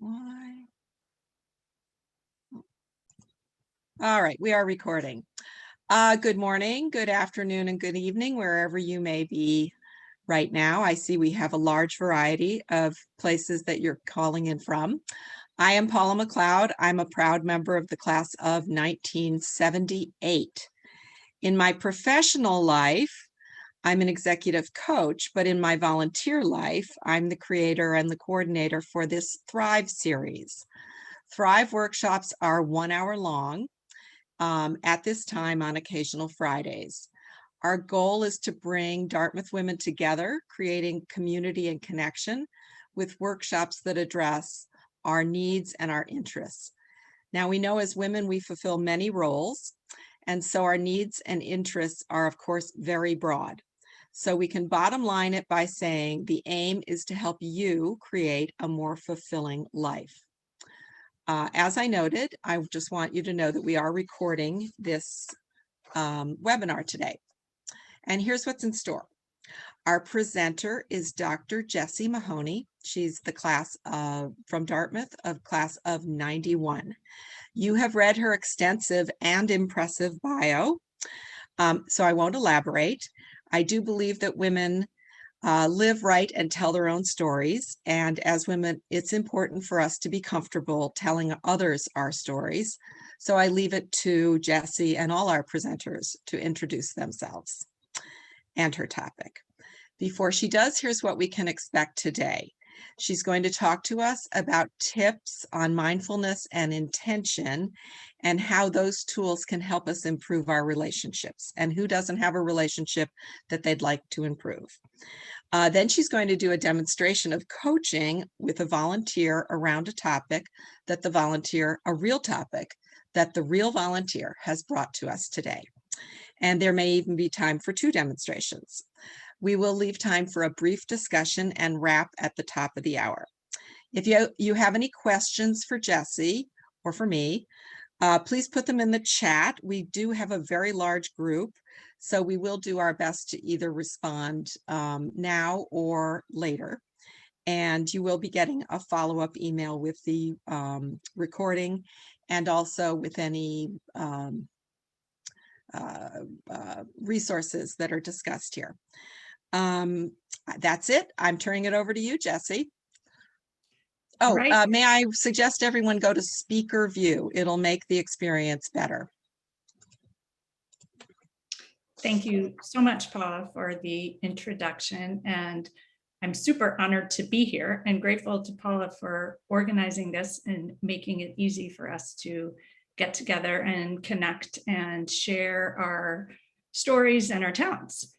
Why? All right, we are recording. Good morning, good afternoon, and good evening, wherever you may be right now. I see we have a large variety of places that you're calling in from. I am Paula McLeod. I'm a proud member of the class of 1978. In my professional life, I'm an executive coach, but in my volunteer life, I'm the creator and the coordinator for this Thrive series. Thrive workshops are 1 hour long at this time on occasional Fridays. Our goal is to bring Dartmouth women together, creating community and connection with workshops that address our needs and our interests. Now, we know as women, we fulfill many roles, and so our needs and interests are, of course, very broad. So we can bottom line it by saying the aim is to help you create a more fulfilling life. As I noted, I just want you to know that we are recording this webinar today. And here's what's in store. Our presenter is Dr. Jessie Mahoney. She's the class from Dartmouth of class of 91. You have read her extensive and impressive bio, so I won't elaborate. I do believe that women live right and tell their own stories. And as women, it's important for us to be comfortable telling others our stories. So I leave it to Jessie and all our presenters to introduce themselves and her topic. Before she does, here's what we can expect today. She's going to talk to us about tips on mindfulness and intention and how those tools can help us improve our relationships, and who doesn't have a relationship that they'd like to improve. Then she's going to do a demonstration of coaching with a volunteer around a topic that a real topic that the real volunteer has brought to us today. And there may even be time for 2 demonstrations. We will leave time for a brief discussion and wrap at the top of the hour. If you have any questions for Jessie or for me, please put them in the chat. We do have a very large group, so we will do our best to either respond now or later. And you will be getting a follow-up email with the recording and also with any resources that are discussed here. That's it. I'm turning it over to you, Jessie. Oh, right. May I suggest everyone go to speaker view? It'll make the experience better. Thank you so much, Paula, for the introduction. And I'm super honored to be here and grateful to Paula for organizing this and making it easy for us to get together and connect and share our stories and our talents.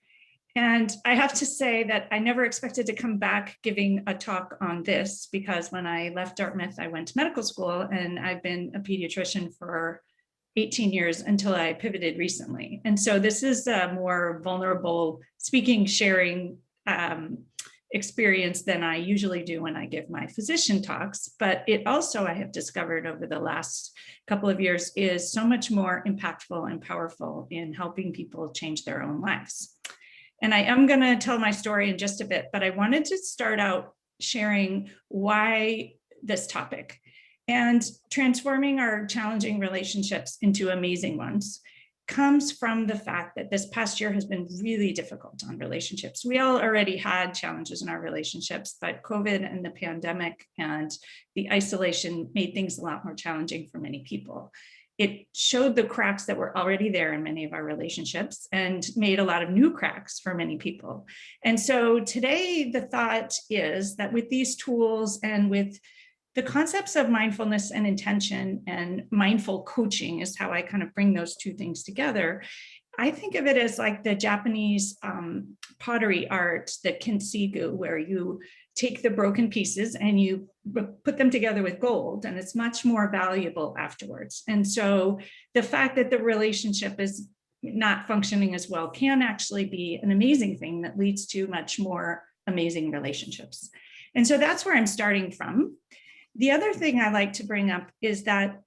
And I have to say that I never expected to come back giving a talk on this, because when I left Dartmouth, I went to medical school, and I've been a pediatrician for 18 years until I pivoted recently. And so this is a more vulnerable speaking, sharing experience than I usually do when I give my physician talks. But it also, I have discovered over the last couple of years, is so much more impactful and powerful in helping people change their own lives. And I am going to tell my story in just a bit, but I wanted to start out sharing why this topic. And transforming our challenging relationships into amazing ones comes from the fact that this past year has been really difficult on relationships. We all already had challenges in our relationships, but COVID and the pandemic and the isolation made things a lot more challenging for many people. It showed the cracks that were already there in many of our relationships and made a lot of new cracks for many people. And so today, the thought is that with these tools and with the concepts of mindfulness and intention and mindful coaching is how I kind of bring those 2 things together. I think of it as like the Japanese pottery art, the kintsugi, where you take the broken pieces and you put them together with gold, and it's much more valuable afterwards. And so the fact that the relationship is not functioning as well can actually be an amazing thing that leads to much more amazing relationships. And so that's where I'm starting from. The other thing I like to bring up is that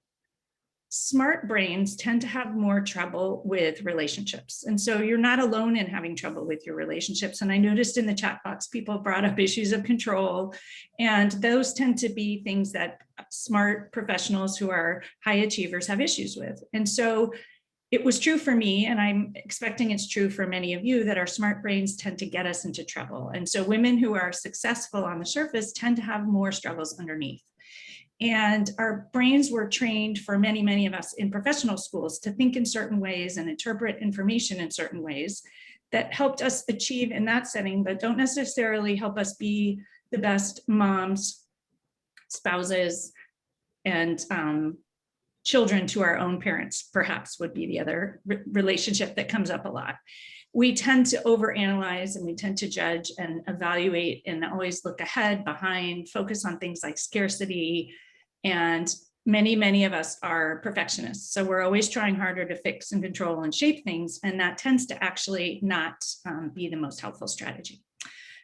smart brains tend to have more trouble with relationships. And so you're not alone in having trouble with your relationships. And I noticed in the chat box, people brought up issues of control, and those tend to be things that smart professionals who are high achievers have issues with. And so it was true for me, and I'm expecting it's true for many of you, that our smart brains tend to get us into trouble. And so women who are successful on the surface tend to have more struggles underneath. And our brains were trained for many, many of us in professional schools to think in certain ways and interpret information in certain ways that helped us achieve in that setting, but don't necessarily help us be the best moms, spouses, and children to our own parents, perhaps, would be the other relationship that comes up a lot. We tend to overanalyze and we tend to judge and evaluate and always look ahead, behind, focus on things like scarcity. And many, many of us are perfectionists. So we're always trying harder to fix and control and shape things. And that tends to actually not be the most helpful strategy.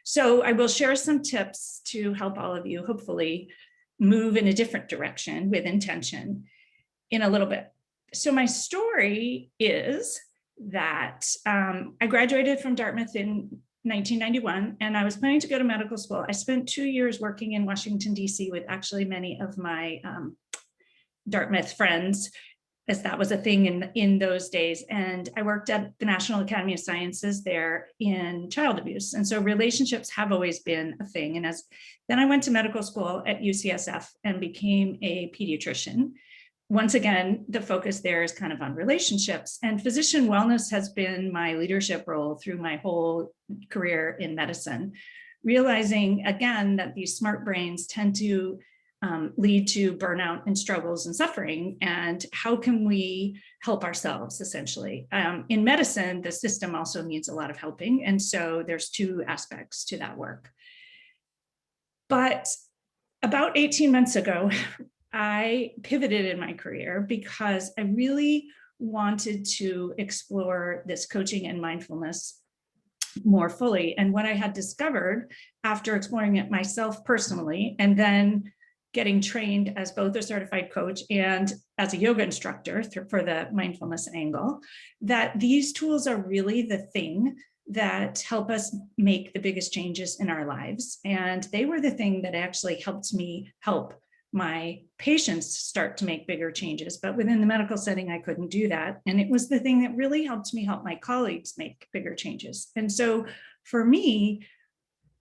So I will share some tips to help all of you hopefully move in a different direction with intention in a little bit. So my story is that I graduated from Dartmouth in 1991, and I was planning to go to medical school. I spent 2 years working in Washington, D.C. with actually many of my Dartmouth friends, as that was a thing in those days. And I worked at the National Academy of Sciences there in child abuse. And so relationships have always been a thing. And then I went to medical school at UCSF and became a pediatrician. Once again, the focus there is kind of on relationships, and physician wellness has been my leadership role through my whole career in medicine, realizing again that these smart brains tend to lead to burnout and struggles and suffering. And how can we help ourselves, essentially? In medicine, the system also needs a lot of helping. And so there's two aspects to that work. But about 18 months ago, I pivoted in my career because I really wanted to explore this coaching and mindfulness more fully. And what I had discovered after exploring it myself personally, and then getting trained as both a certified coach and as a yoga instructor for the mindfulness angle, that these tools are really the thing that help us make the biggest changes in our lives. And they were the thing that actually helped me help my patients start to make bigger changes. But within the medical setting, I couldn't do that. And it was the thing that really helped me help my colleagues make bigger changes. And so for me,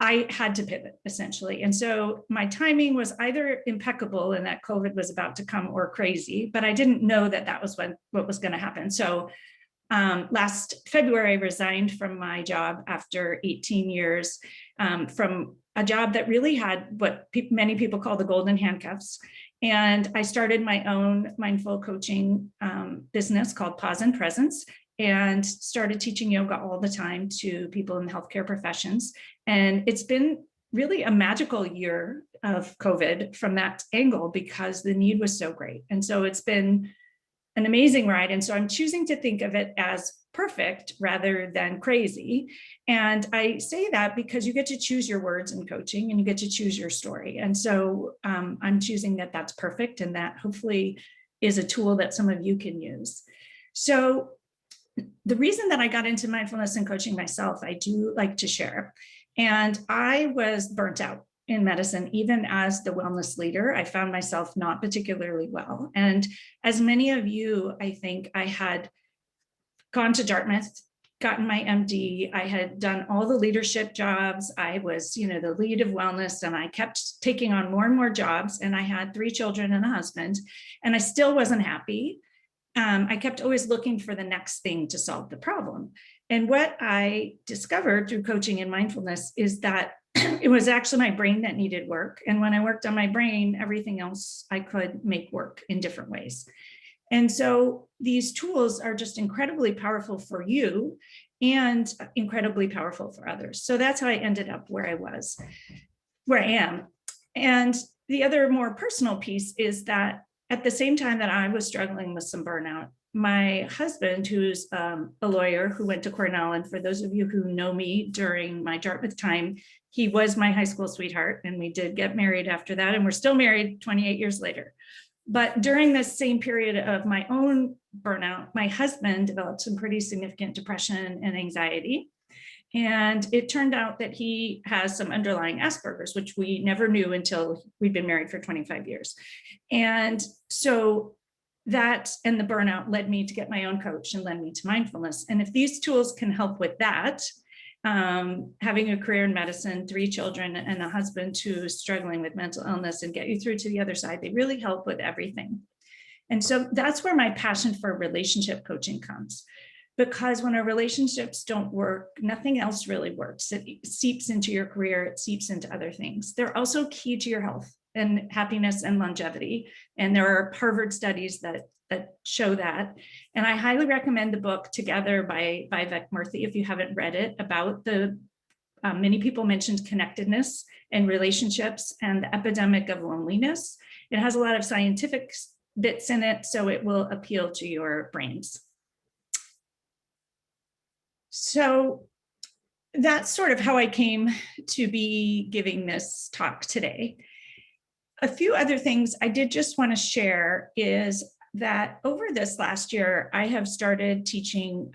I had to pivot, essentially. And so my timing was either impeccable and that COVID was about to come, or crazy, but I didn't know that that was what was going to happen. So last February, I resigned from my job after 18 years from a job that really had what many people call the golden handcuffs. And I started my own mindful coaching business called Pause and Presence, and started teaching yoga all the time to people in the healthcare professions. And it's been really a magical year of COVID from that angle because the need was so great. And so it's been an amazing ride. And so I'm choosing to think of it as perfect rather than crazy. And I say that because you get to choose your words in coaching and you get to choose your story. And so I'm choosing that that's perfect, and that hopefully is a tool that some of you can use. So the reason that I got into mindfulness and coaching myself, I do like to share. And I was burnt out in medicine. Even as the wellness leader, I found myself not particularly well. And as many of you, I think I had gone to Dartmouth, gotten my MD, I had done all the leadership jobs. I was, the lead of wellness, and I kept taking on more and more jobs. And I had 3 children and a husband, and I still wasn't happy. I kept always looking for the next thing to solve the problem. And what I discovered through coaching and mindfulness is that it was actually my brain that needed work. And when I worked on my brain, everything else I could make work in different ways. And so these tools are just incredibly powerful for you and incredibly powerful for others. So that's how I ended up where I am. And the other more personal piece is that at the same time that I was struggling with some burnout, my husband, who's a lawyer who went to Cornell, and for those of you who know me during my Dartmouth time, he was my high school sweetheart, and we did get married after that, and we're still married 28 years later. But during this same period of my own burnout, my husband developed some pretty significant depression and anxiety. And it turned out that he has some underlying Asperger's, which we never knew until we'd been married for 25 years. And so that and the burnout led me to get my own coach and led me to mindfulness. And if these tools can help with that, having a career in medicine, 3 children, and a husband who's struggling with mental illness and get you through to the other side, they really help with everything. And so that's where my passion for relationship coaching comes. Because when our relationships don't work, nothing else really works. It seeps into your career, it seeps into other things. They're also key to your health and happiness and longevity. And there are Harvard studies that show that. And I highly recommend the book Together by Vivek Murthy, if you haven't read it, about the many people mentioned connectedness and relationships and the epidemic of loneliness. It has a lot of scientific bits in it, so it will appeal to your brains. So that's sort of how I came to be giving this talk today. A few other things I did just want to share is that over this last year, I have started teaching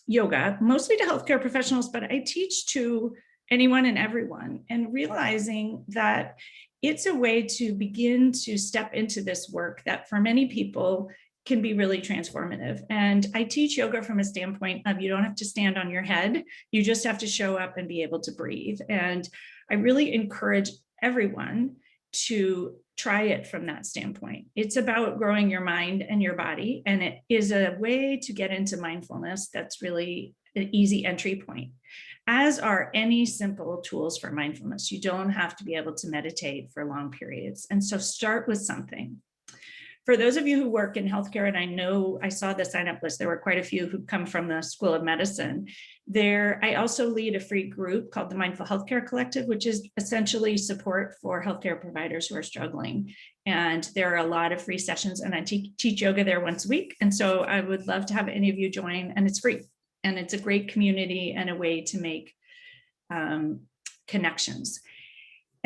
yoga, mostly to healthcare professionals, but I teach to anyone and everyone, and realizing that it's a way to begin to step into this work that for many people can be really transformative. And I teach yoga from a standpoint of you don't have to stand on your head, you just have to show up and be able to breathe. And I really encourage everyone to try it from that standpoint. It's about growing your mind and your body, and it is a way to get into mindfulness that's really an easy entry point, as are any simple tools for mindfulness. You don't have to be able to meditate for long periods. And so start with something. For those of you who work in healthcare, and I know I saw the sign up list, there were quite a few who come from the School of Medicine. I also lead a free group called the Mindful Healthcare Collective, which is essentially support for healthcare providers who are struggling. And there are a lot of free sessions, and I teach yoga there once a week. And so I would love to have any of you join, and it's free. And it's a great community and a way to make connections.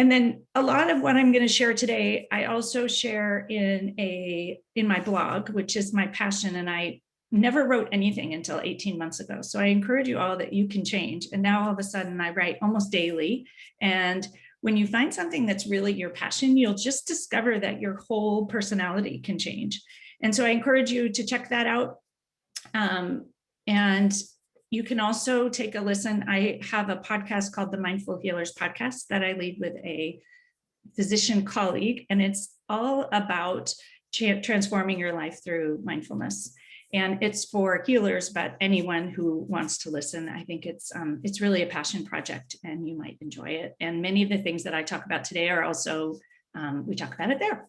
And then a lot of what I'm going to share today, I also share in my blog, which is my passion. And I never wrote anything until 18 months ago. So I encourage you all that you can change. And now all of a sudden I write almost daily. And when you find something that's really your passion, you'll just discover that your whole personality can change. And so I encourage you to check that out. And you can also take a listen. I have a podcast called the Mindful Healers Podcast that I lead with a physician colleague, and it's all about transforming your life through mindfulness. And it's for healers, but anyone who wants to listen. I think it's really a passion project, and you might enjoy it. And many of the things that I talk about today are also, we talk about it there.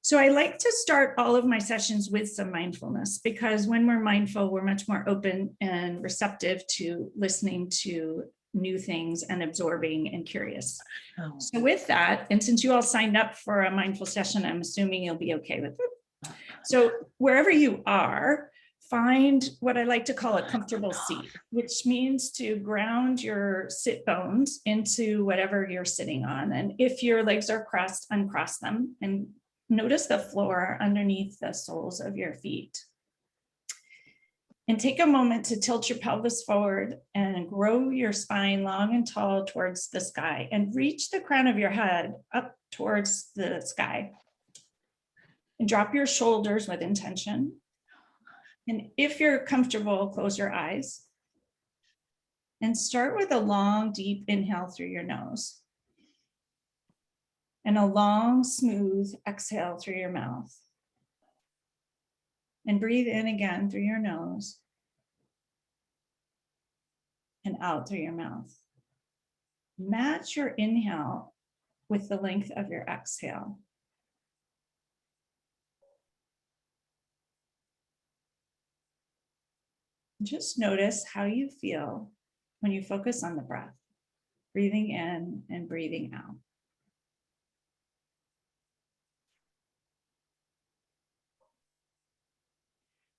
So I like to start all of my sessions with some mindfulness, because when we're mindful, we're much more open and receptive to listening to new things and absorbing and curious. Oh. So with that, and since you all signed up for a mindful session, I'm assuming you'll be okay with it. So wherever you are, find what I like to call a comfortable seat, which means to ground your sit bones into whatever you're sitting on. And if your legs are crossed, uncross them and notice the floor underneath the soles of your feet. And take a moment to tilt your pelvis forward and grow your spine long and tall towards the sky, and reach the crown of your head up towards the sky. And drop your shoulders with intention. And if you're comfortable, close your eyes. And start with a long, deep inhale through your nose. And a long, smooth exhale through your mouth. And breathe in again through your nose. And out through your mouth. Match your inhale with the length of your exhale. Just notice how you feel when you focus on the breath, breathing in and breathing out.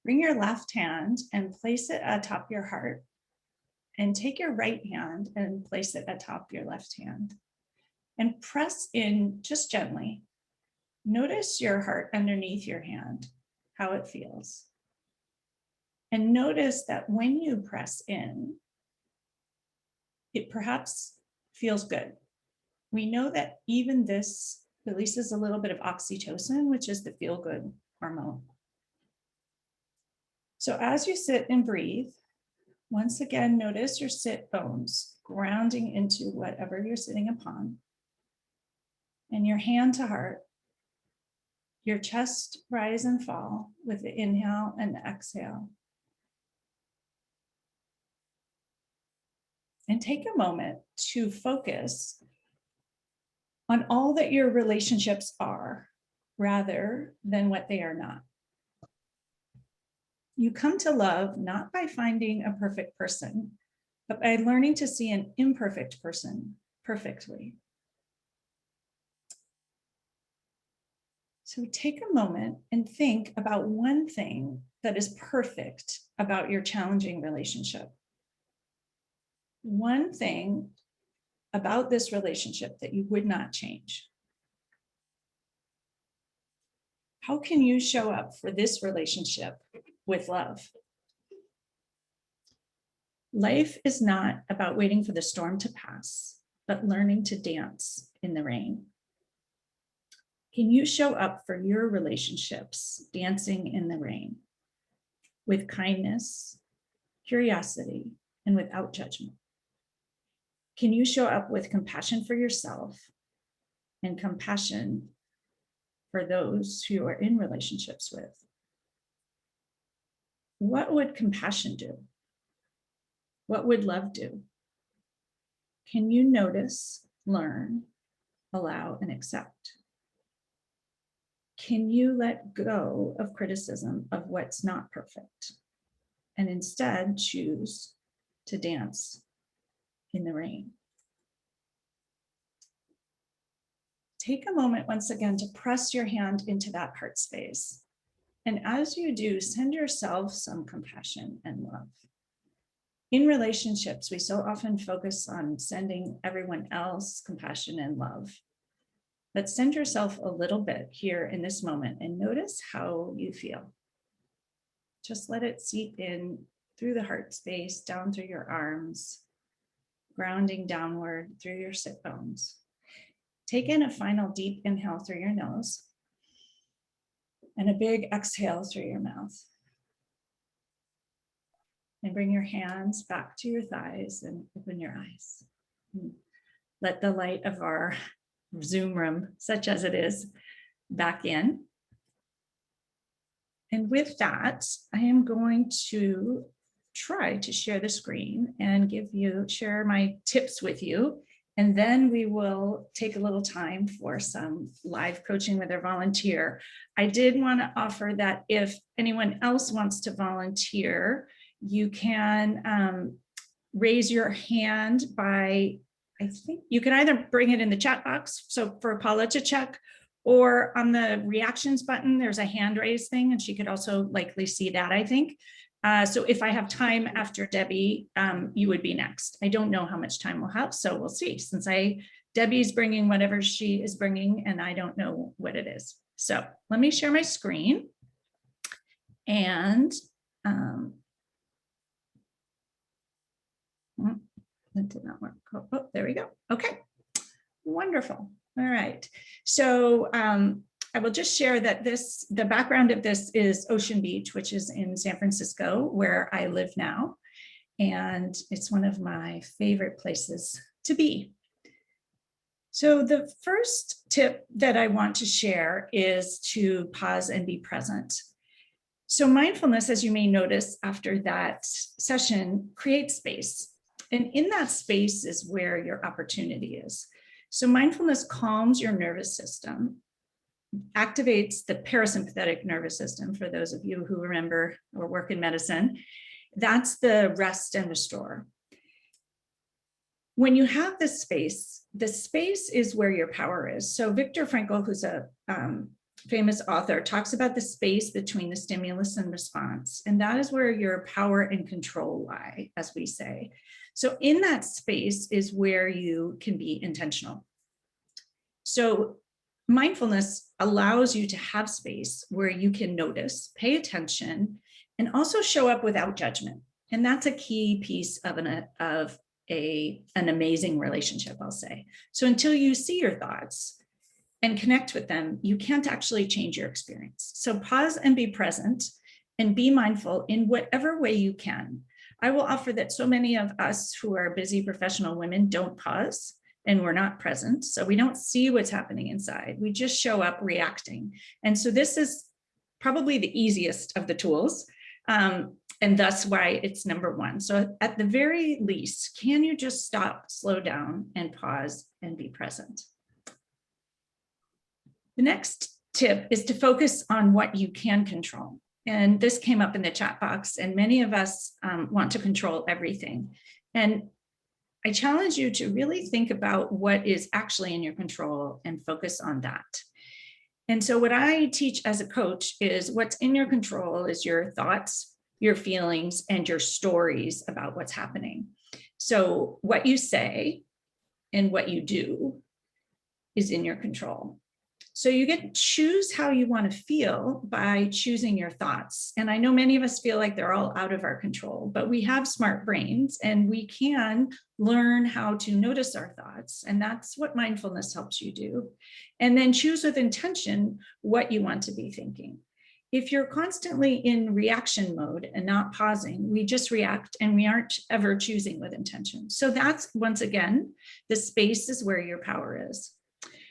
Bring your left hand and place it atop your heart, and take your right hand and place it atop your left hand, and press in just gently. Notice your heart underneath your hand, how it feels. And notice that when you press in, it perhaps feels good. We know that even this releases a little bit of oxytocin, which is the feel-good hormone. So as you sit and breathe, once again, notice your sit bones grounding into whatever you're sitting upon. And your hand to heart, your chest rise and fall with the inhale and the exhale. And take a moment to focus on all that your relationships are rather than what they are not. You come to love not by finding a perfect person, but by learning to see an imperfect person perfectly. So take a moment and think about one thing that is perfect about your challenging relationship. One thing about this relationship that you would not change. How can you show up for this relationship with love? Life is not about waiting for the storm to pass, but learning to dance in the rain. Can you show up for your relationships dancing in the rain with kindness, curiosity, and without judgment? Can you show up with compassion for yourself and compassion for those who you are in relationships with? What would compassion do? What would love do? Can you notice, learn, allow, and accept? Can you let go of criticism of what's not perfect and instead choose to dance in the rain? Take a moment once again to press your hand into that heart space. And as you do, send yourself some compassion and love. In relationships, we so often focus on sending everyone else compassion and love. But send yourself a little bit here in this moment and notice how you feel. Just let it seep in through the heart space, down through your arms, grounding downward through your sit bones. Take in a final deep inhale through your nose and a big exhale through your mouth. And bring your hands back to your thighs and open your eyes. Let the light of our Zoom room, such as it is, back in. And with that, I am going to try to share the screen and share my tips with you. And then we will take a little time for some live coaching with our volunteer. I did want to offer that if anyone else wants to volunteer, you can raise your hand by, I think you can either bring it in the chat box, so for Paula to check, or on the reactions button, there's a hand raise thing, and she could also likely see that, I think. So if I have time after Debbie, you would be next. I don't know how much time we'll have, so we'll see, since Debbie's bringing whatever she is bringing, and I don't know what it is. So let me share my screen. And that did not work. Oh, there we go. Okay, wonderful. All right. So I will just share that the background of this is Ocean Beach, which is in San Francisco, where I live now. And it's one of my favorite places to be. So the first tip that I want to share is to pause and be present. So mindfulness, as you may notice after that session, creates space. And in that space is where your opportunity is. So mindfulness calms your nervous system, activates the parasympathetic nervous system, for those of you who remember or work in medicine. That's the rest and restore. When you have this space, the space is where your power is. So Viktor Frankl, who's a famous author, talks about the space between the stimulus and response. And that is where your power and control lie, as we say. So in that space is where you can be intentional. So mindfulness allows you to have space where you can notice, pay attention, and also show up without judgment. And that's a key piece of an amazing relationship, I'll say. So until you see your thoughts and connect with them, you can't actually change your experience. So pause and be present and be mindful in whatever way you can. I will offer that so many of us who are busy professional women don't pause and we're not present. So we don't see what's happening inside. We just show up reacting. And so this is probably the easiest of the tools. And that's why it's number one. So at the very least, can you just stop, slow down, and pause and be present? The next tip is to focus on what you can control. And this came up in the chat box, and many of us want to control everything. And I challenge you to really think about what is actually in your control and focus on that. And so what I teach as a coach is what's in your control is your thoughts, your feelings, and your stories about what's happening. So what you say and what you do is in your control. So you get to choose how you want to feel by choosing your thoughts. And I know many of us feel like they're all out of our control, but we have smart brains and we can learn how to notice our thoughts. And that's what mindfulness helps you do. And then choose with intention what you want to be thinking. If you're constantly in reaction mode and not pausing, we just react and we aren't ever choosing with intention. So that's, once again, the space is where your power is.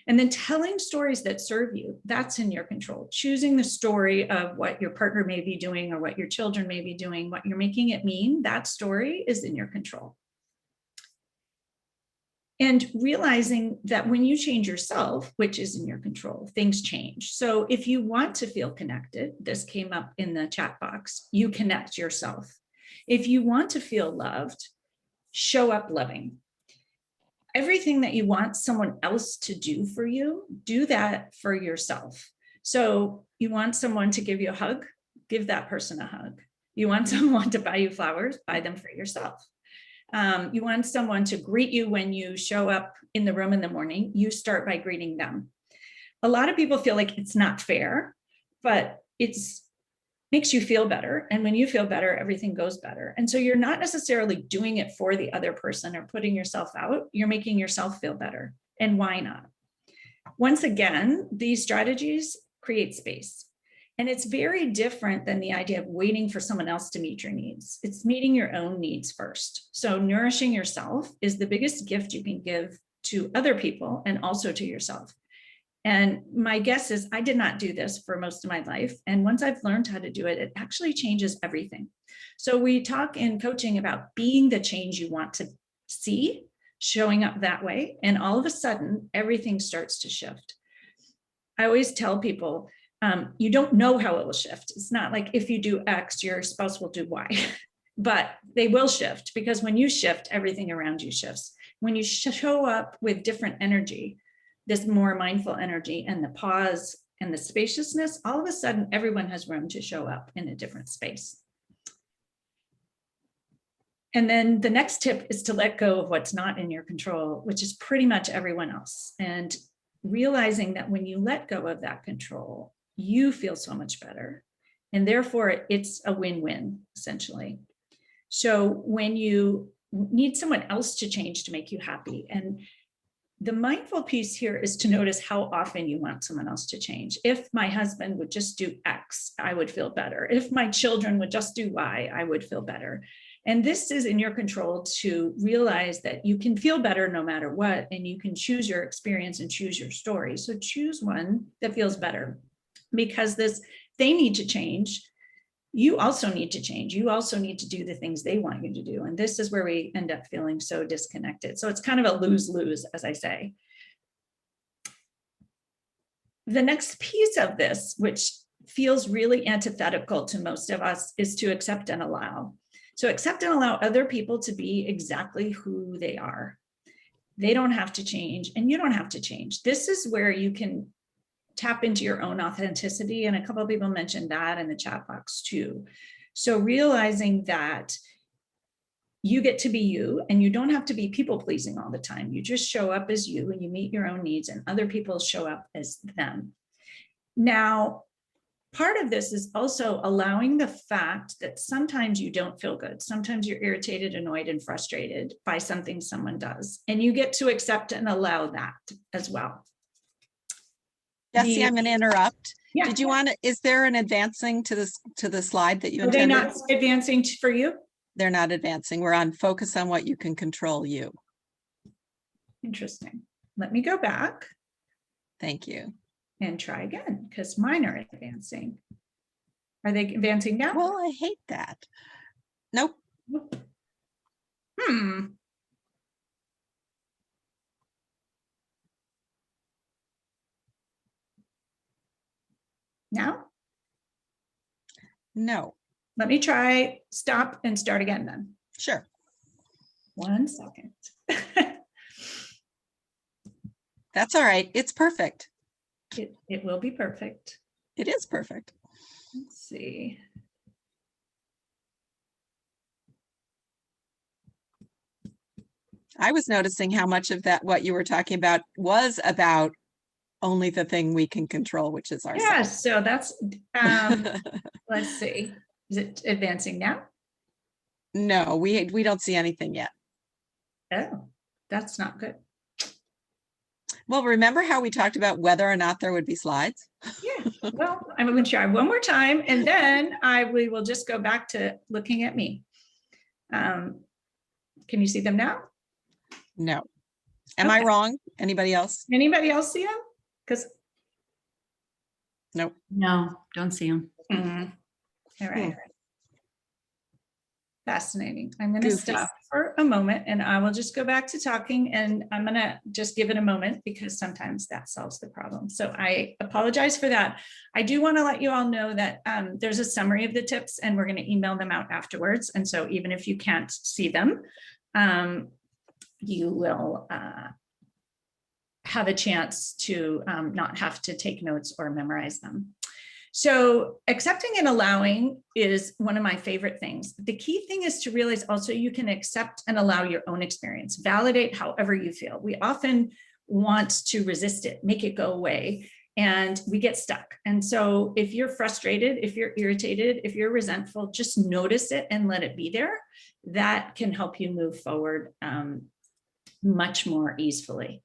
And then telling stories that serve you, that's in your control. Choosing the story of what your partner may be doing or what your children may be doing, what you're making it mean, that story is in your control. And realizing that when you change yourself, which is in your control, things change. So if you want to feel connected, this came up in the chat box, you connect yourself. If you want to feel loved, show up loving. Everything that you want someone else to do for you, do that for yourself. So you want someone to give you a hug, give that person a hug. You want someone to buy you flowers, buy them for yourself. You want someone to greet you when you show up in the room in the morning, you start by greeting them. A lot of people feel like it's not fair, but it's makes you feel better. And when you feel better, everything goes better. And so you're not necessarily doing it for the other person or putting yourself out, you're making yourself feel better. And why not? Once again, these strategies create space. And it's very different than the idea of waiting for someone else to meet your needs. It's meeting your own needs first. So nourishing yourself is the biggest gift you can give to other people and also to yourself. And my guess is I did not do this for most of my life. And once I've learned how to do it, it actually changes everything. So we talk in coaching about being the change you want to see, showing up that way. And all of a sudden, everything starts to shift. I always tell people, you don't know how it will shift. It's not like if you do X, your spouse will do Y, but they will shift because when you shift, everything around you shifts. When you show up with different energy, this more mindful energy and the pause and the spaciousness, all of a sudden, everyone has room to show up in a different space. And then the next tip is to let go of what's not in your control, which is pretty much everyone else. And realizing that when you let go of that control, you feel so much better. And therefore, it's a win-win, essentially. So when you need someone else to change to make you happy, and the mindful piece here is to notice how often you want someone else to change. If my husband would just do X, I would feel better. If my children would just do Y, I would feel better. And this is in your control to realize that you can feel better no matter what, and you can choose your experience and choose your story. So choose one that feels better, because they need to change. You also need to change. You also need to do the things they want you to do. And this is where we end up feeling so disconnected. So it's kind of a lose-lose, as I say. The next piece of this, which feels really antithetical to most of us, is to accept and allow. So accept and allow other people to be exactly who they are. They don't have to change, and you don't have to change. This is where you can tap into your own authenticity. And a couple of people mentioned that in the chat box too. So realizing that you get to be you, and you don't have to be people pleasing all the time. You just show up as you, and you meet your own needs, and other people show up as them. Now, part of this is also allowing the fact that sometimes you don't feel good. Sometimes you're irritated, annoyed, and frustrated by something someone does, and you get to accept and allow that as well. Jessie, I'm going to interrupt. Yeah. Did you want to, is there an advancing to the slide that you Are they intended? not advancing for you? They're not advancing. We're on focus on what you can control you. Interesting. Let me go back Thank you. and try again, because mine are advancing. Are they advancing now? Well, I hate that. Nope. Now? No. Let me try stop and start again then. Sure. 1 second. That's all right. It's perfect. It will be perfect. It is perfect. Let's see. I was noticing how much of that, what you were talking about, was about only the thing we can control, which is ourselves. Yes, so that's, let's see. Is it advancing now? No, we don't see anything yet. Oh, that's not good. Well, remember how we talked about whether or not there would be slides? Yeah, well, I'm going to try one more time, and then we will just go back to looking at me. Can you see them now? No. Am I wrong? Anybody else? Anybody else see them? Because Nope. No, don't see them. All right. Fascinating. I'm going to Goofy. stop for a moment, and I will just go back to talking, and I'm going to just give it a moment, because sometimes that solves the problem. So I apologize for that. I do want to let you all know that there's a summary of the tips, and we're going to email them out afterwards. And so even if you can't see them, you will have a chance to not have to take notes or memorize them. So accepting and allowing is one of my favorite things. The key thing is to realize also you can accept and allow your own experience, validate however you feel. We often want to resist it, make it go away, and we get stuck. And so if you're frustrated, if you're irritated, if you're resentful, just notice it and let it be there. That can help you move forward much more easily.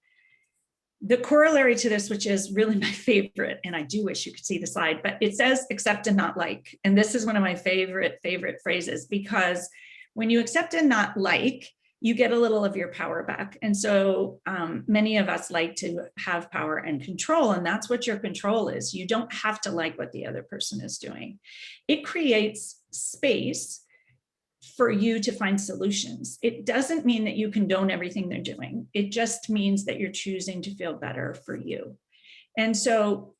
The corollary to this, which is really my favorite, and I do wish you could see the slide, but it says accept and not like. And this is one of my favorite phrases, because when you accept and not like, you get a little of your power back. And so many of us like to have power and control, and that's what your control is. You don't have to like what the other person is doing. It creates space for you to find solutions. It doesn't mean that you condone everything they're doing. It just means that you're choosing to feel better for you. And so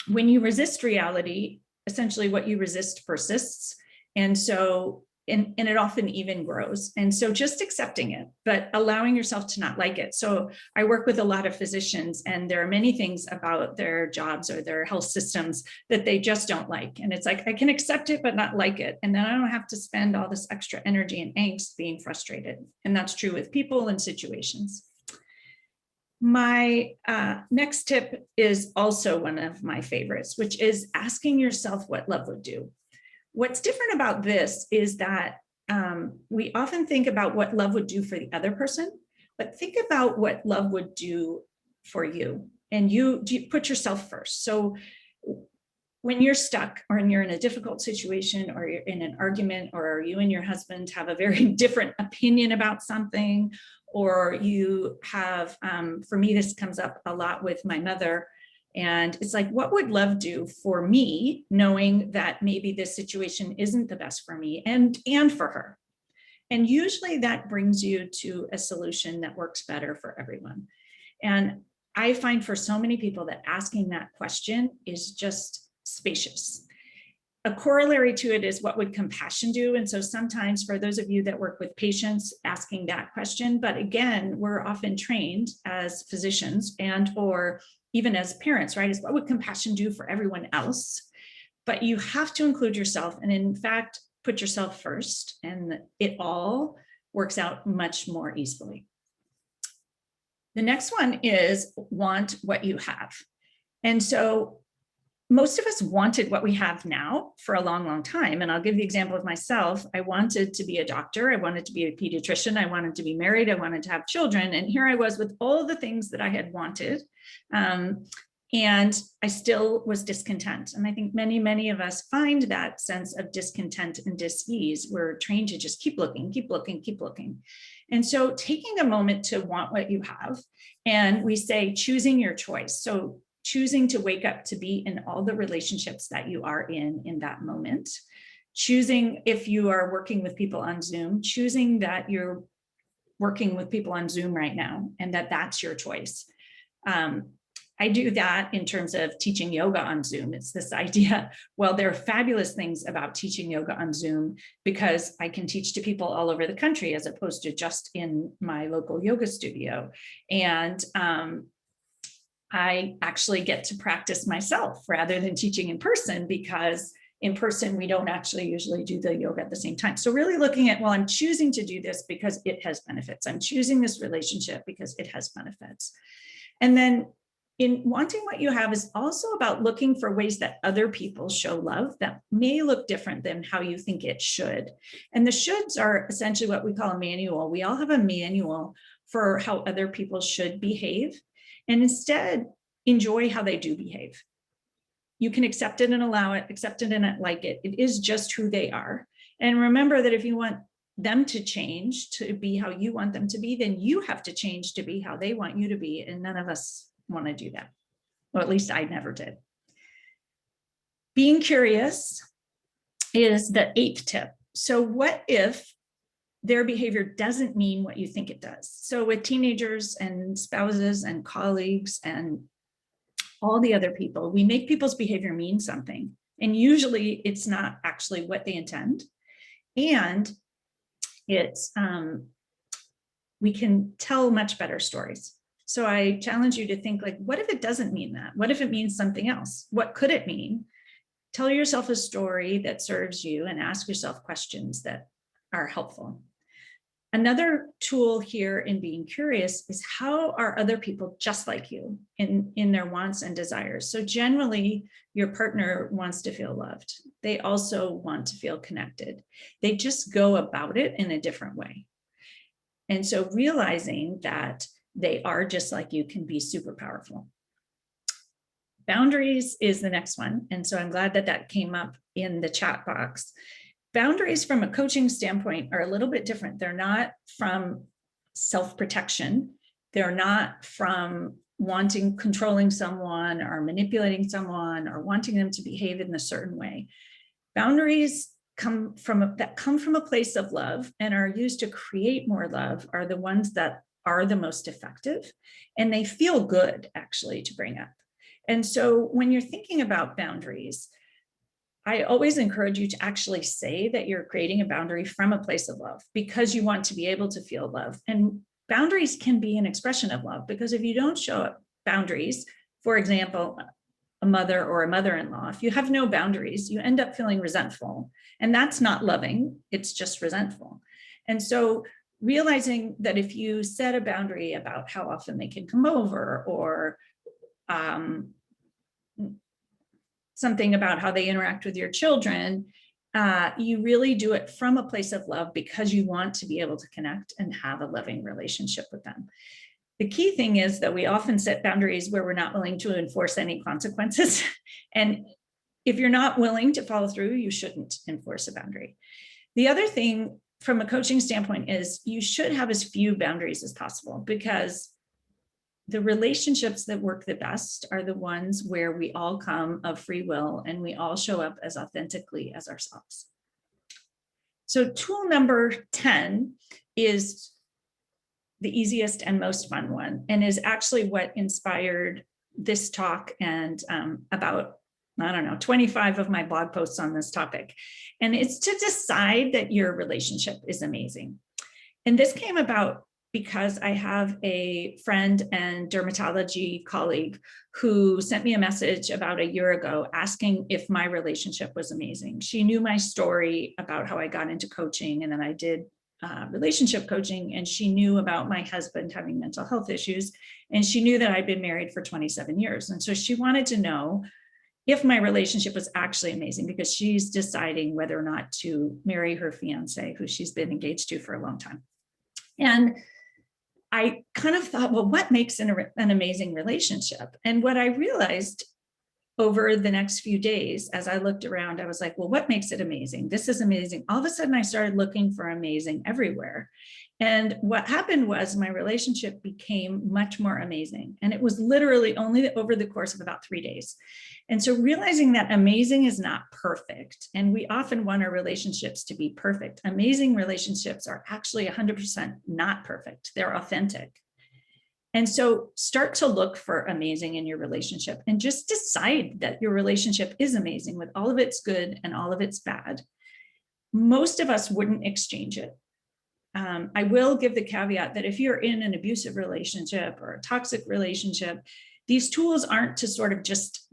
when you resist reality, essentially what you resist persists. And so, and it often even grows. And so just accepting it, but allowing yourself to not like it. So I work with a lot of physicians, and there are many things about their jobs or their health systems that they just don't like. And it's like, I can accept it, but not like it. And then I don't have to spend all this extra energy and angst being frustrated. And that's true with people and situations. My next tip is also one of my favorites, which is asking yourself what love would do. What's different about this is that we often think about what love would do for the other person, but think about what love would do for you, and you put yourself first. So when you're stuck, or you're in a difficult situation, or you're in an argument, or you and your husband have a very different opinion about something, or you have, for me, this comes up a lot with my mother. And it's like, what would love do for me, knowing that maybe this situation isn't the best for me and for her? And usually that brings you to a solution that works better for everyone. And I find for so many people that asking that question is just spacious. A corollary to it is, what would compassion do? And so sometimes for those of you that work with patients, asking that question, but again, we're often trained as physicians or even as parents, right? Is what would compassion do for everyone else? But you have to include yourself, and in fact, put yourself first, and it all works out much more easily. The next one is want what you have. And so most of us wanted what we have now for a long, long time. And I'll give the example of myself. I wanted to be a doctor. I wanted to be a pediatrician. I wanted to be married. I wanted to have children. And here I was with all the things that I had wanted. And I still was discontent. And I think many, many of us find that sense of discontent and dis-ease. We're trained to just keep looking, keep looking, keep looking. And so taking a moment to want what you have, and we say choosing your choice. So choosing to wake up to be in all the relationships that you are in that moment. Choosing, if you are working with people on Zoom, choosing that you're working with people on Zoom right now and that that's your choice. I do that in terms of teaching yoga on Zoom. It's this idea, well, there are fabulous things about teaching yoga on Zoom because I can teach to people all over the country as opposed to just in my local yoga studio. And I actually get to practice myself rather than teaching in person, because in person, we don't actually usually do the yoga at the same time. So really looking at, well, I'm choosing to do this because it has benefits. I'm choosing this relationship because it has benefits. And then in wanting what you have is also about looking for ways that other people show love that may look different than how you think it should. And the shoulds are essentially what we call a manual. We all have a manual for how other people should behave, and instead enjoy how they do behave. You can accept it and allow it, accept it and not like it. It is just who they are. And remember that if you want them to change to be how you want them to be, then you have to change to be how they want you to be. And none of us want to do that. Well, at least I never did. Being curious is the 8th tip. So what if their behavior doesn't mean what you think it does? So with teenagers and spouses and colleagues and all the other people, we make people's behavior mean something. And usually it's not actually what they intend. And it's, we can tell much better stories. So I challenge you to think like, what if it doesn't mean that? What if it means something else? What could it mean? Tell yourself a story that serves you and ask yourself questions that are helpful. Another tool here in being curious is, how are other people just like you in their wants and desires? So generally, your partner wants to feel loved. They also want to feel connected. They just go about it in a different way. And so realizing that they are just like you can be super powerful. Boundaries is the next one. And so I'm glad that that came up in the chat box. Boundaries from a coaching standpoint are a little bit different. They're not from self-protection. They're not from controlling someone or manipulating someone or wanting them to behave in a certain way. Boundaries come from a place of love and are used to create more love, are the ones that are the most effective, and they feel good actually to bring up. And so when you're thinking about boundaries, I always encourage you to actually say that you're creating a boundary from a place of love because you want to be able to feel love. And boundaries can be an expression of love, because if you don't show up boundaries, for example, a mother or a mother-in-law, if you have no boundaries, you end up feeling resentful. And that's not loving, it's just resentful. And so realizing that if you set a boundary about how often they can come over, or something about how they interact with your children, you really do it from a place of love because you want to be able to connect and have a loving relationship with them. The key thing is that we often set boundaries where we're not willing to enforce any consequences. And if you're not willing to follow through, you shouldn't enforce a boundary. The other thing from a coaching standpoint is you should have as few boundaries as possible, because the relationships that work the best are the ones where we all come of free will and we all show up as authentically as ourselves. So tool number 10 is the easiest and most fun one, and is actually what inspired this talk and about, I don't know, 25 of my blog posts on this topic. And it's to decide that your relationship is amazing. And this came about because I have a friend and dermatology colleague who sent me a message about a year ago asking if my relationship was amazing. She knew my story about how I got into coaching, and then I did relationship coaching, and she knew about my husband having mental health issues, and she knew that I'd been married for 27 years. And so she wanted to know if my relationship was actually amazing, because she's deciding whether or not to marry her fiance, who she's been engaged to for a long time. And I kind of thought, well, what makes an amazing relationship? And what I realized over the next few days, as I looked around, I was like, well, what makes it amazing? This is amazing. All of a sudden, I started looking for amazing everywhere. And what happened was my relationship became much more amazing. And it was literally only over the course of about 3 days. And so realizing that amazing is not perfect, and we often want our relationships to be perfect. Amazing relationships are actually 100% not perfect. They're authentic. And so start to look for amazing in your relationship, and just decide that your relationship is amazing with all of its good and all of its bad. Most of us wouldn't exchange it. I will give the caveat that if you're in an abusive relationship or a toxic relationship, these tools aren't to sort of just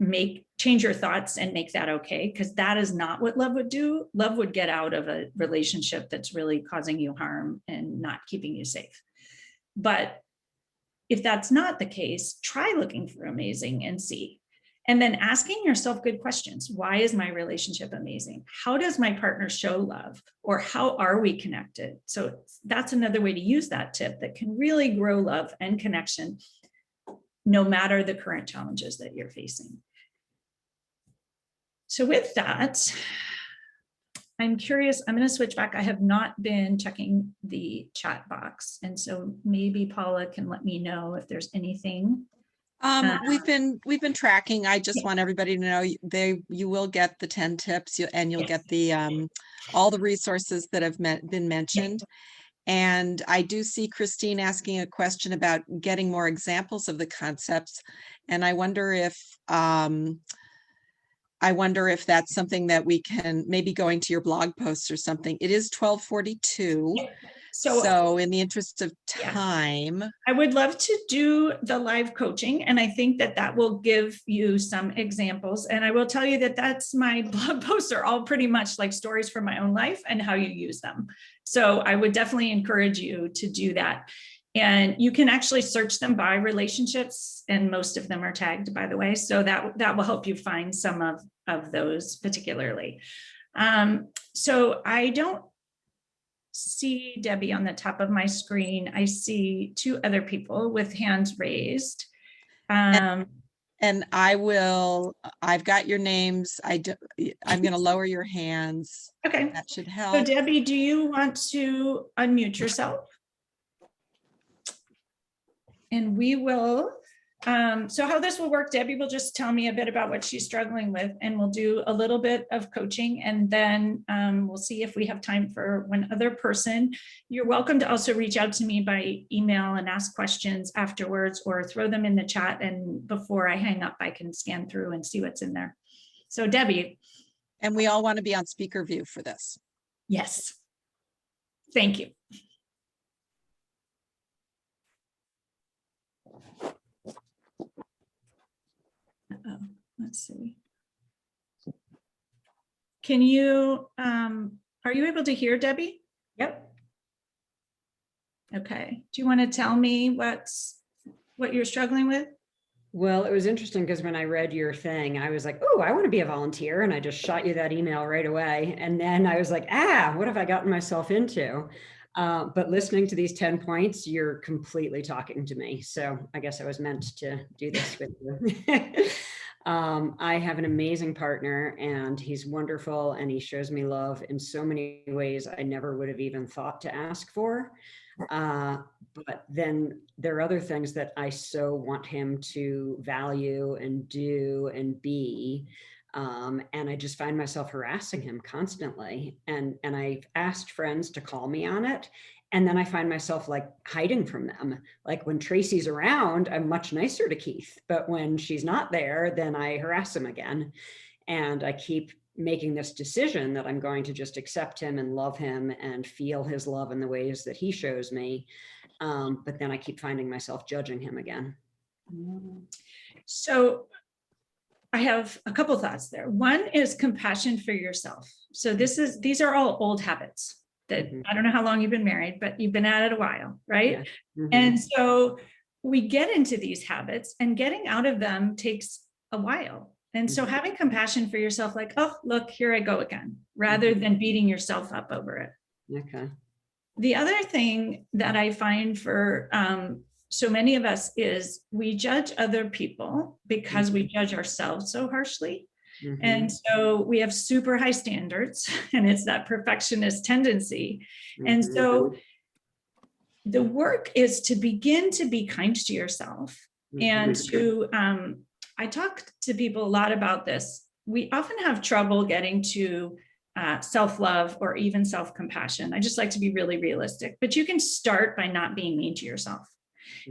change your thoughts and make that okay, because that is not what love would do. Love would get out of a relationship that's really causing you harm and not keeping you safe. But if that's not the case, try looking for amazing and see. And then asking yourself good questions. Why is my relationship amazing? How does my partner show love? Or how are we connected? So that's another way to use that tip that can really grow love and connection, no matter the current challenges that you're facing. So with that, I'm curious, I'm going to switch back. I have not been checking the chat box. And so maybe Paula can let me know if there's anything. We've been tracking. I just want everybody to know you will get the 10 tips, and you'll get the all the resources that have been mentioned. And I do see Christine asking a question about getting more examples of the concepts. And I wonder if that's something that we can, maybe going to your blog posts or something. It is 12:42. So in the interest of time, I would love to do the live coaching, and I think that will give you some examples. And I will tell you that's my blog posts are all pretty much like stories from my own life and how you use them. So I would definitely encourage you to do that. And you can actually search them by relationships, and most of them are tagged, by the way. So that will help you find some of those particularly. So I don't see Debbie on the top of my screen. I see 2 other people with hands raised. and I've got your names. I'm going to lower your hands. Okay. That should help. So Debbie, do you want to unmute yourself? And we will. So how this will work, Debbie will just tell me a bit about what she's struggling with, and we'll do a little bit of coaching, and then we'll see if we have time for one other person. You're welcome to also reach out to me by email and ask questions afterwards, or throw them in the chat, and before I hang up, I can scan through and see what's in there. So Debbie. And we all want to be on speaker view for this. Yes. Thank you. Let's see. Can you, are you able to hear Debbie? Yep. Okay. Do you want to tell me what you're struggling with? Well, it was interesting because when I read your thing, I was like, oh, I want to be a volunteer. And I just shot you that email right away. And then I was like, what have I gotten myself into? But listening to these 10 points, you're completely talking to me. So I guess I was meant to do this with you. I have an amazing partner, and he's wonderful, and he shows me love in so many ways I never would have even thought to ask for. But then there are other things that I so want him to value and do and be. And I just find myself harassing him constantly. And I've asked friends to call me on it. And then I find myself like hiding from them. Like when Tracy's around, I'm much nicer to Keith, but when she's not there, then I harass him again. And I keep making this decision that I'm going to just accept him and love him and feel his love in the ways that he shows me. But then I keep finding myself judging him again. So I have a couple thoughts there. One is compassion for yourself. So these are all old habits. that Mhm. I don't know how long you've been married, but you've been at it a while, right? Yeah. Mhm. And so we get into these habits, and getting out of them takes a while. And so Mhm. having compassion for yourself, like, oh, look, here I go again, rather than beating yourself up over it. Okay. The other thing that I find for so many of us is we judge other people because we judge ourselves so harshly. Mhm. And so we have super high standards, and it's that perfectionist tendency. And Mhm. so the work is to begin to be kind to yourself, and to, I talk to people a lot about this. We often have trouble getting to self-love or even self-compassion. I just like to be really realistic, but you can start by not being mean to yourself.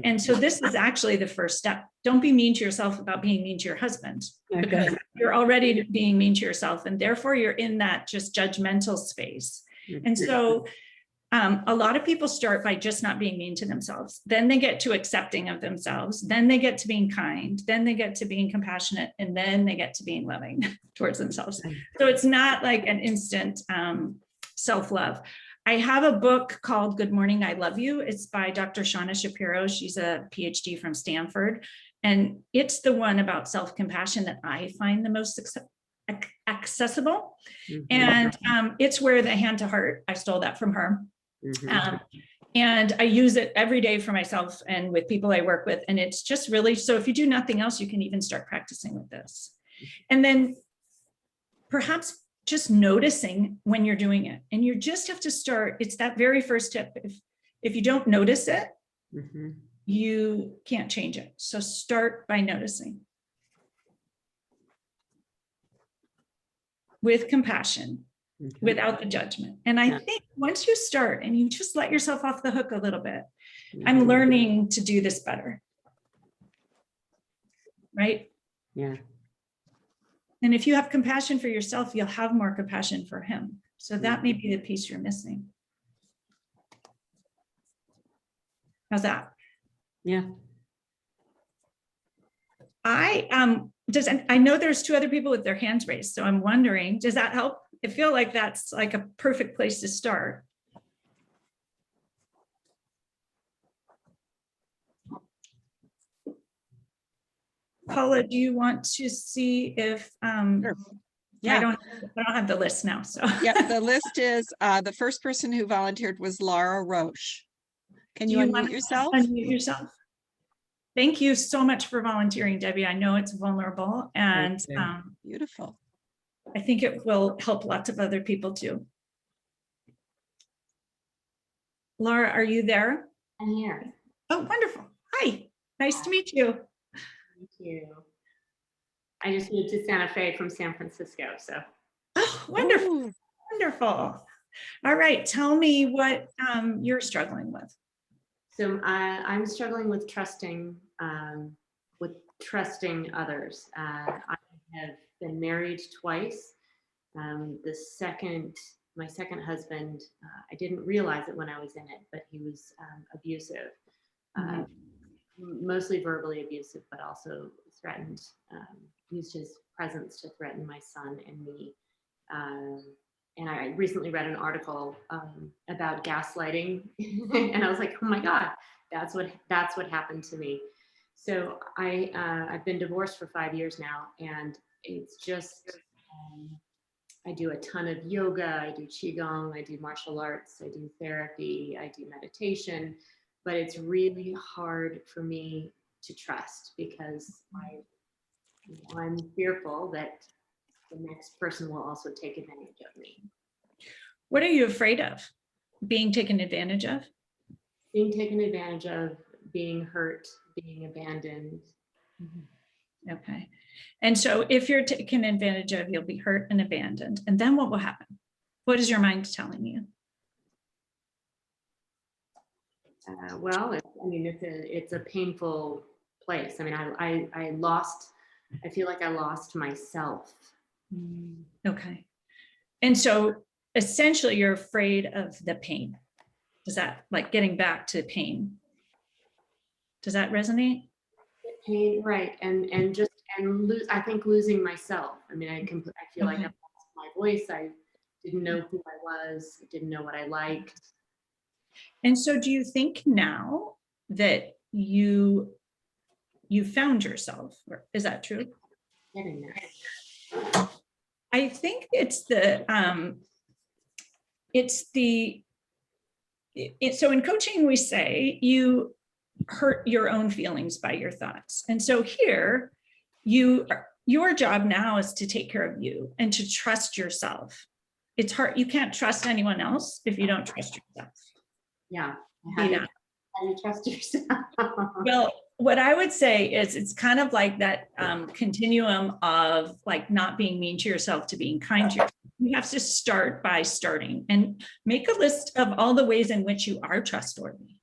And so this is actually the first step. Don't be mean to yourself about being mean to your husband, because you're already being mean to yourself, and therefore you're in that just judgmental space. And so a lot of people start by just not being mean to themselves. Then they get to accepting of themselves. Then they get to being kind. Then they get to being compassionate. And then they get to being loving towards themselves. So it's not like an instant self-love. I have a book called Good Morning, I Love You. It's by Dr. Shauna Shapiro. She's a PhD from Stanford. And it's the one about self-compassion that I find the most accessible. And it's where the hand to heart, I stole that from her. And I use it every day for myself and with people I work with. And it's just really, so if you do nothing else, you can even start practicing with this. And then perhaps just noticing when you're doing it. And you just have to start. It's that very first tip. If you don't notice it, you can't change it. So start by noticing. With compassion. Without the judgment. And I think once you start and you just let yourself off the hook a little bit, I'm learning to do this better. Right? Yeah. And if you have compassion for yourself, you'll have more compassion for him. So that may be the piece you're missing. How's that? Yeah. I know there's two other people with their hands raised, so I'm wondering, does that help? I feel like that's like a perfect place to start. Paula, do you want to see if Sure. Yeah. I don't have the list now. So Yep, the list is the first person who volunteered was Laura Roche. Can you unmute yourself? Unmute yourself. Thank you so much for volunteering, Debbie. I know it's vulnerable, and beautiful. I think it will help lots of other people too. Laura, are you there? I'm here. Oh, wonderful. Hi, nice to meet you. Thank you. I just moved to Santa Fe from San Francisco, so. Oh, wonderful. Ooh. Wonderful. All right, tell me what you're struggling with. So I'm struggling with trusting others. I have been married twice. My second husband, I didn't realize it when I was in it, but he was abusive, mostly verbally abusive, but also threatened, used his presence to threaten my son and me. And I recently read an article about gaslighting, and I was like, oh my God, that's what happened to me. So I've been divorced for 5 years now, and it's just, I do a ton of yoga, I do qigong, I do martial arts, I do therapy, I do meditation, but it's really hard for me to trust because I'm fearful that the next person will also take advantage of me. What are you afraid of? Being taken advantage of? Being taken advantage of, being hurt, being abandoned. Okay. And so if you're taken advantage of, you'll be hurt and abandoned. And then what will happen? What is your mind telling you? Well, it's a painful place. I mean, I feel like I lost myself. Okay. And so essentially you're afraid of the pain. Does that, like getting back to pain? Does that resonate? Pain, right. And I think losing myself. I mean, I feel like I've lost my voice. didn't know who I was, didn't know what I liked. And so do you think now that you found yourself? Is that true? Getting there. I think so in coaching, we say you hurt your own feelings by your thoughts. And so here, your job now is to take care of you and to trust yourself. It's hard. You can't trust anyone else if you don't trust yourself. Yeah. How do you trust yourself? Well, what I would say is it's kind of like that continuum of like not being mean to yourself to being kind to yourself. You have to start by starting and make a list of all the ways in which you are trustworthy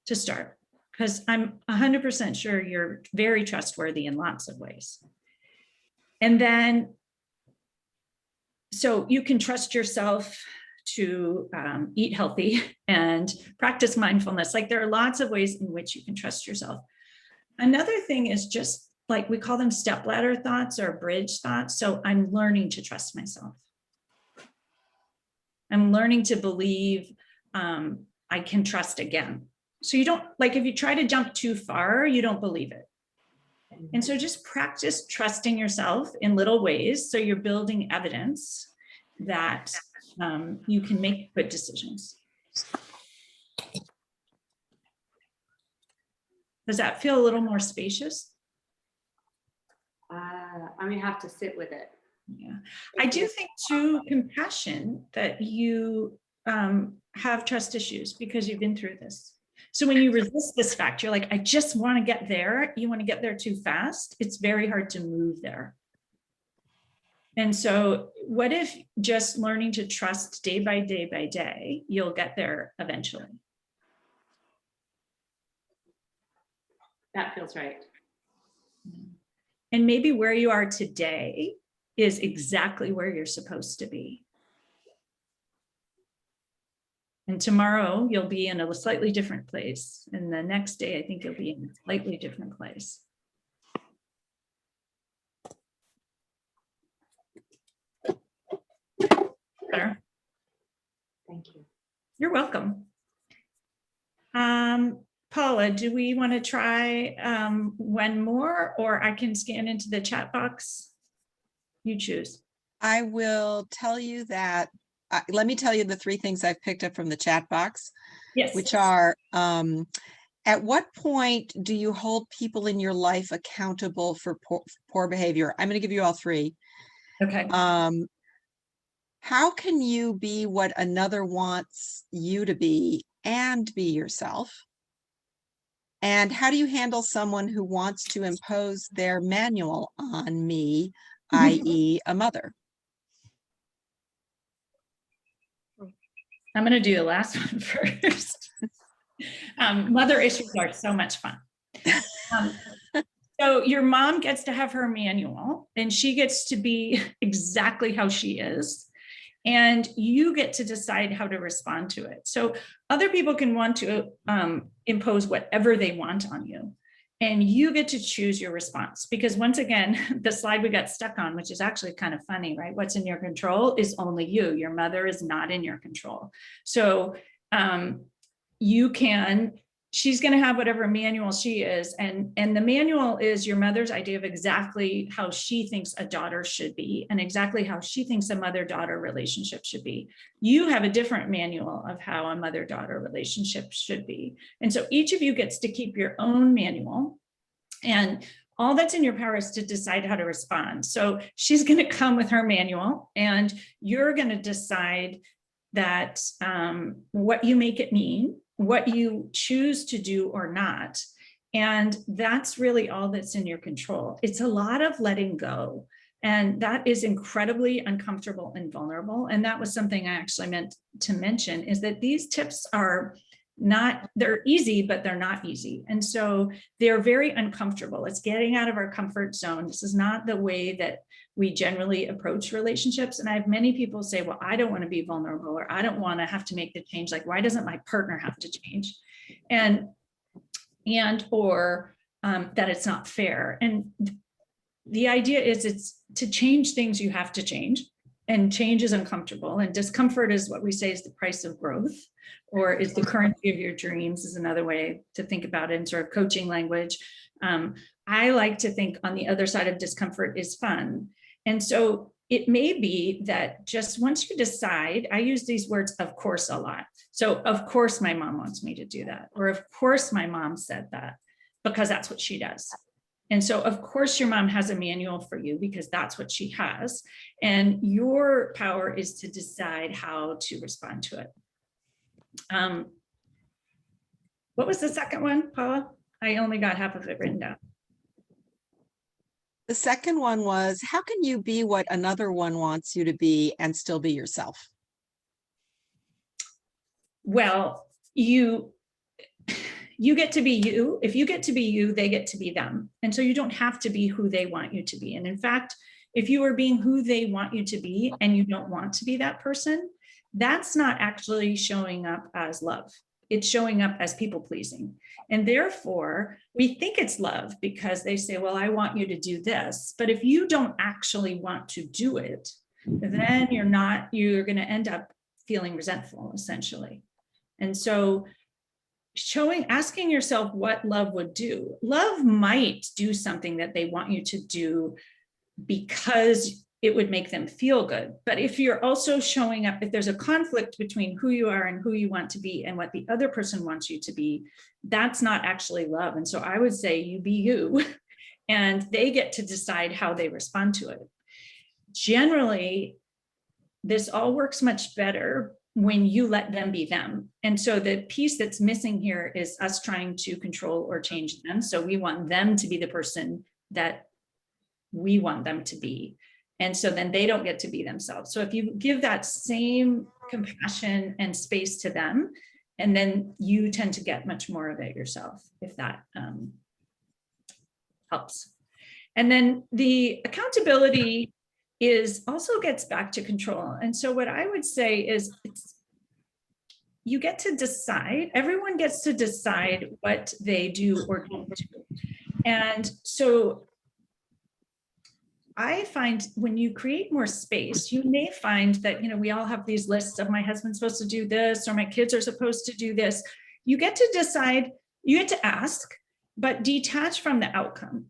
to start, because I'm 100% sure you're very trustworthy in lots of ways. And then, so you can trust yourself to eat healthy and practice mindfulness. Like there are lots of ways in which you can trust yourself. Another thing is just like we call them stepladder thoughts or bridge thoughts. So I'm learning to trust myself. I'm learning to believe I can trust again. So you don't, like if you try to jump too far, you don't believe it. And so just practice trusting yourself in little ways. So you're building evidence that you can make good decisions. Does that feel a little more spacious? I'm gonna have to sit with it. Yeah, I do think too, compassion, that you have trust issues because you've been through this. So when you resist this fact, you're like, I just want to get there. You want to get there too fast. It's very hard to move there. And so what if just learning to trust day by day by day, you'll get there eventually. That feels right. And maybe where you are today is exactly where you're supposed to be. And tomorrow you'll be in a slightly different place. And the next day, I think you'll be in a slightly different place. Better? Thank you. You're welcome. Paula, do we want to try one more, or I can scan into the chat box? You choose. I will tell you that, let me tell you the 3 things I've picked up from the chat box, Yes. which are, at what point do you hold people in your life accountable for poor behavior? I'm going to give you all 3. Okay. How can you be what another wants you to be and be yourself? And how do you handle someone who wants to impose their manual on me, i.e. a mother? I'm going to do the last one first. Mother issues are so much fun. So your mom gets to have her manual and she gets to be exactly how she is. And you get to decide how to respond to it. So other people can want to impose whatever they want on you. And you get to choose your response. Because once again, the slide we got stuck on, which is actually kind of funny, right? What's in your control is only you. Your mother is not in your control. So you can, she's going to have whatever manual she is. And the manual is your mother's idea of exactly how she thinks a daughter should be and exactly how she thinks a mother-daughter relationship should be. You have a different manual of how a mother-daughter relationship should be. And so each of you gets to keep your own manual, and all that's in your power is to decide how to respond. So she's going to come with her manual and you're going to decide that what you make it mean, what you choose to do or not. And that's really all that's in your control. It's a lot of letting go. And that is incredibly uncomfortable and vulnerable. And that was something I actually meant to mention, is that these tips are not, they're easy, but they're not easy. And so they're very uncomfortable. It's getting out of our comfort zone. This is not the way that we generally approach relationships. And I have many people say, well, I don't want to be vulnerable, or I don't want to have to make the change. Like, why doesn't my partner have to change? Or that it's not fair. And the idea is, it's to change things, you have to change. and change is uncomfortable, and discomfort is what we say is the price of growth, or is the currency of your dreams, is another way to think about it in sort of coaching language. I like to think on the other side of discomfort is fun. And so it may be that just once you decide, I use these words, of course, a lot. So of course my mom wants me to do that. Or of course my mom said that, because that's what she does. And so of course your mom has a manual for you because that's what she has. And your power is to decide how to respond to it. What was the second one, Paula? I only got half of it written down. The second one was, how can you be what another one wants you to be and still be yourself? Well, you get to be you. If you get to be you, they get to be them. And so you don't have to be who they want you to be. And in fact, if you are being who they want you to be and you don't want to be that person, that's not actually showing up as love. It's showing up as people pleasing. And therefore, we think it's love because they say, well, I want you to do this. But if you don't actually want to do it, then you're going to end up feeling resentful, essentially. And so asking yourself what love would do. Love might do something that they want you to do because it would make them feel good. But if you're also showing up, if there's a conflict between who you are and who you want to be and what the other person wants you to be, that's not actually love. And so I would say you be you, and they get to decide how they respond to it. Generally, this all works much better when you let them be them. And so the piece that's missing here is us trying to control or change them. So we want them to be the person that we want them to be. And so then they don't get to be themselves. So if you give that same compassion and space to them, and then you tend to get much more of it yourself, if that helps. And then the accountability also gets back to control. And so what I would say is you get to decide, everyone gets to decide what they do or don't do. And so I find when you create more space, you may find that, we all have these lists of my husband's supposed to do this, or my kids are supposed to do this. You get to decide, you get to ask, but detach from the outcome.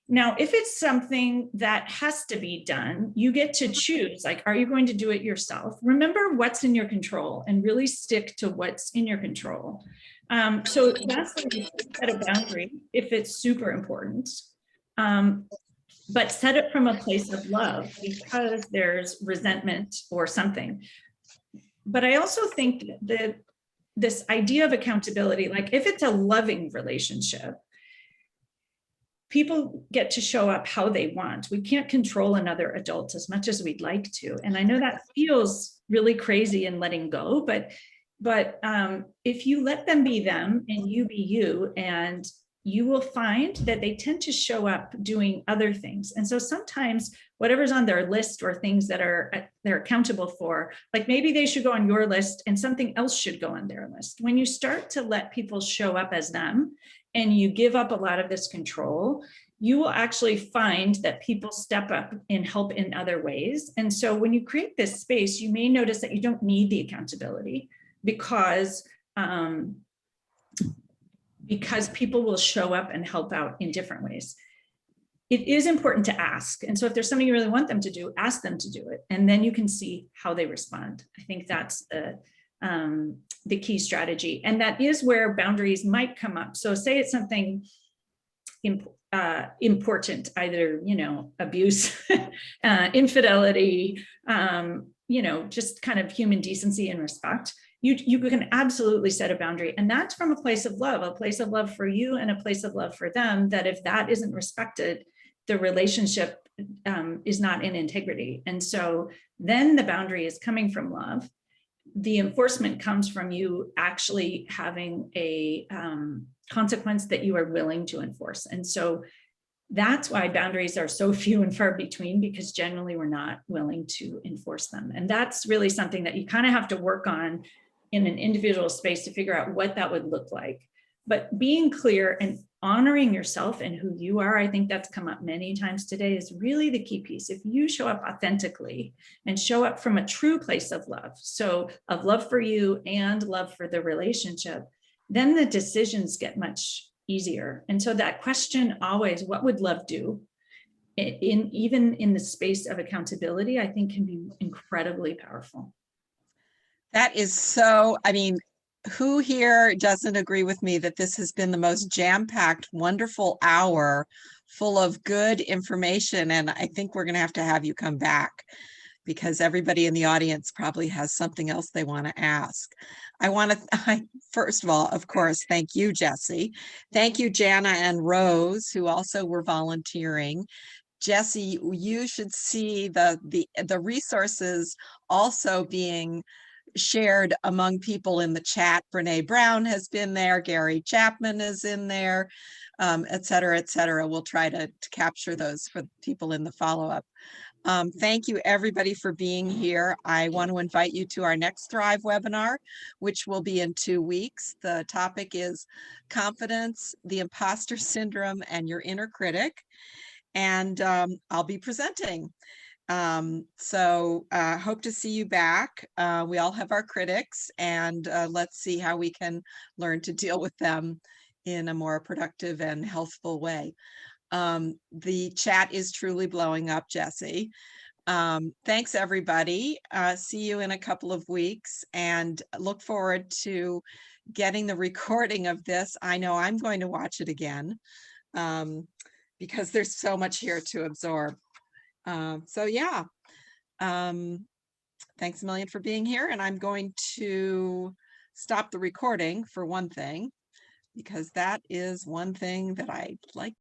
Now, if it's something that has to be done, you get to choose, like, are you going to do it yourself? Remember what's in your control and really stick to what's in your control. So that's when you set a boundary if it's super important. But set it from a place of love because there's resentment or something. But I also think that this idea of accountability, like if it's a loving relationship, people get to show up how they want. We can't control another adult as much as we'd like to. And I know that feels really crazy in letting go, but if you let them be them and you be you, and you will find that they tend to show up doing other things. And so sometimes whatever's on their list or things that they're accountable for, like maybe they should go on your list and something else should go on their list. When you start to let people show up as them and you give up a lot of this control, you will actually find that people step up and help in other ways. And so when you create this space, you may notice that you don't need the accountability because people will show up and help out in different ways. It is important to ask. And so if there's something you really want them to do, ask them to do it. And then you can see how they respond. I think that's the key strategy. And that is where boundaries might come up. So say it's something important, either, abuse, infidelity, just kind of human decency and respect. You can absolutely set a boundary. And that's from a place of love for you and a place of love for them, that if that isn't respected, the relationship is not in integrity. And so then the boundary is coming from love. The enforcement comes from you actually having a consequence that you are willing to enforce. And so that's why boundaries are so few and far between, because generally we're not willing to enforce them. And that's really something that you kind of have to work on in an individual space to figure out what that would look like. But being clear and honoring yourself and who you are, I think that's come up many times today, is really the key piece. If you show up authentically and show up from a true place of love, so of love for you and love for the relationship, then the decisions get much easier. And so that question always, what would love do? Even in the space of accountability, I think can be incredibly powerful. That is so, I mean, who here doesn't agree with me that this has been the most jam-packed, wonderful hour full of good information? And I think we're going to have you come back, because everybody in the audience probably has something else they want to ask. First of all, of course, thank you, Jessie. Thank you, Jana and Rose, who also were volunteering. Jessie, you should see the resources also being shared among people in the chat. Brene Brown has been there, Gary Chapman is in there, et cetera, et cetera. We'll try to capture those for people in the follow-up. Thank you everybody for being here. I want to invite you to our next Thrive webinar, which will be in 2 weeks. The topic is confidence, the imposter syndrome, and your inner critic. And I'll be presenting. So hope to see you back. We all have our critics, and let's see how we can learn to deal with them in a more productive and healthful way. The chat is truly blowing up, Jessie. Thanks, everybody. See you in a couple of weeks, and look forward to getting the recording of this. I know I'm going to watch it again, because there's so much here to absorb. So yeah, thanks a million for being here. And I'm going to stop the recording for one thing, because that is one thing that I'd like